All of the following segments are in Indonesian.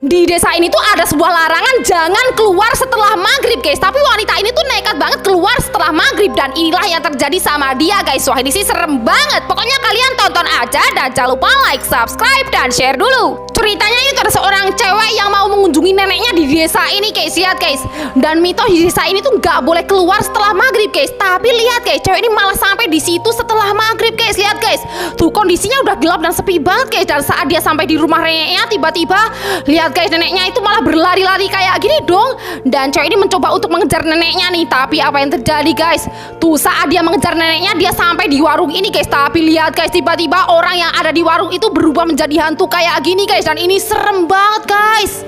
Di desa ini tuh ada sebuah larangan jangan keluar setelah maghrib guys. Tapi wanita ini tuh nekat banget keluar setelah maghrib. Dan inilah yang terjadi sama dia guys. Wah ini sih serem banget. Pokoknya kalian tonton aja. Dan jangan lupa like, subscribe, dan share dulu. Ceritanya itu ada seorang cewek yang mau mengunjungi neneknya di desa ini guys. Lihat guys. Dan mitos di desa ini tuh gak boleh keluar setelah maghrib guys. Tapi lihat guys, cewek ini malah sampai di situ setelah maghrib guys. Lihat guys. Tuh kondisinya udah gelap dan sepi banget guys. Dan saat dia sampai di rumah neneknya, tiba-tiba lihat guys, neneknya itu malah berlari-lari kayak gini dong. Dan cewek ini mencoba untuk mengejar neneknya nih. Tapi apa yang terjadi guys? Tuh saat dia mengejar neneknya, dia sampai di warung ini guys. Tapi lihat guys, tiba-tiba orang yang ada di warung itu berubah menjadi hantu kayak gini guys. Dan ini serem banget guys.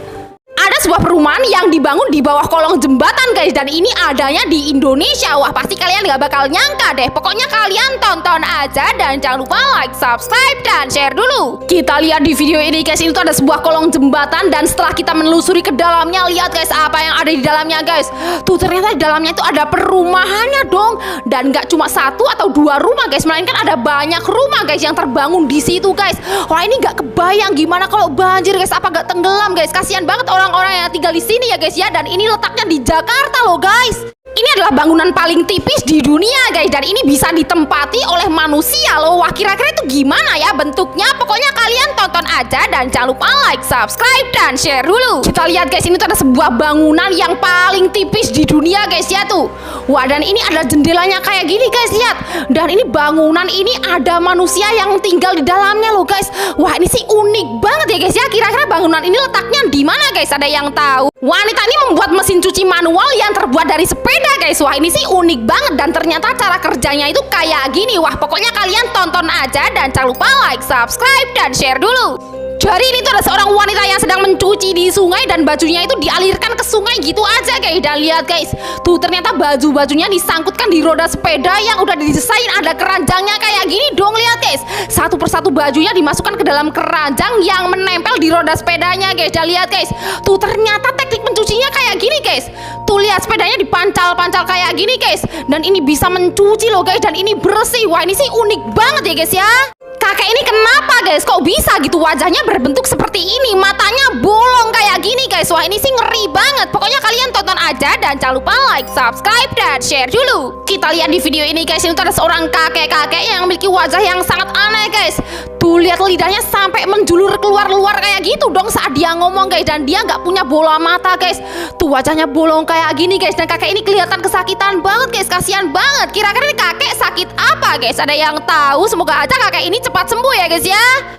Ada sebuah perumahan yang dibangun di bawah kolong jembatan guys. Dan ini adanya di Indonesia. Wah pasti kalian gak bakal nyangka deh. Pokoknya kalian tonton aja. Dan jangan lupa like, subscribe, dan share dulu. Kita lihat di video ini guys. Ini tuh ada sebuah kolong jembatan. Dan setelah kita menelusuri ke dalamnya, lihat guys apa yang ada di dalamnya guys. Tuh ternyata di dalamnya itu ada perumahannya dong. Dan gak cuma satu atau dua rumah guys, melainkan ada banyak rumah guys yang terbangun di situ guys. Wah ini gak kebayang gimana kalau banjir guys. Apa gak tenggelam guys. Kasihan banget orang-orang yang tinggal di sini ya guys ya. Dan ini letaknya di Jakarta loh guys. Ini adalah bangunan paling tipis di dunia guys. Dan ini bisa ditempati oleh manusia loh. Wah kira-kira itu gimana ya bentuknya? Pokoknya kalian tonton aja. Dan jangan lupa like, subscribe, dan share dulu. Kita lihat guys, ini tuh ada sebuah bangunan yang paling tipis di dunia guys ya tuh. Wah dan ini ada jendelanya kayak gini guys, lihat. Dan ini bangunan ini ada manusia yang tinggal di dalamnya loh guys. Wah ini sih unik banget ya guys ya. Kira-kira bangunan ini letaknya di mana guys? Ada yang tahu? Wanita ini membuat mesin cuci manual yang terbuat dari sepeda guys. Wah ini sih unik banget. Dan ternyata cara kerjanya itu kayak gini. Wah pokoknya kalian tonton aja. Dan jangan lupa like, subscribe, dan share dulu. Jadi ini tuh ada seorang wanita yang sedang mencuci di sungai. Dan bajunya itu dialirkan ke sungai gitu aja guys. Dan lihat guys, tuh ternyata baju-bajunya disangkutkan di roda sepeda yang udah didesain ada keranjangnya kayak gini dong. Lihat guys, satu persatu bajunya dimasukkan ke dalam keranjang yang menempel di roda sepedanya guys. Dan lihat guys, tuh ternyata teknik mencucinya kayak gini guys. Tuh lihat sepedanya dipancal-pancal kayak gini guys. Dan ini bisa mencuci loh guys. Dan ini bersih. Wah ini sih unik banget ya guys ya. Kakek ini kenapa guys? Kok bisa gitu wajahnya berbentuk seperti ini? Matanya bolong kayak gini guys. Wah ini sih ngeri banget. Pokoknya kalian tonton aja. Dan jangan lupa like, subscribe, dan share dulu. Kita lihat di video ini guys. Ini tuh ada seorang kakek-kakek yang memiliki wajah yang sangat aneh guys. Tuh lihat lidahnya sampai menjulur keluar-luar kayak gitu dong saat dia ngomong guys. Dan dia nggak punya bola mata guys. Tuh wajahnya bolong kayak gini guys. Dan kakek ini kelihatan kesakitan banget guys. Kasihan banget. Kira-kira kakek sakit apa guys? Ada yang tahu? Semoga aja kakek ini cepat sembuh ya guys ya.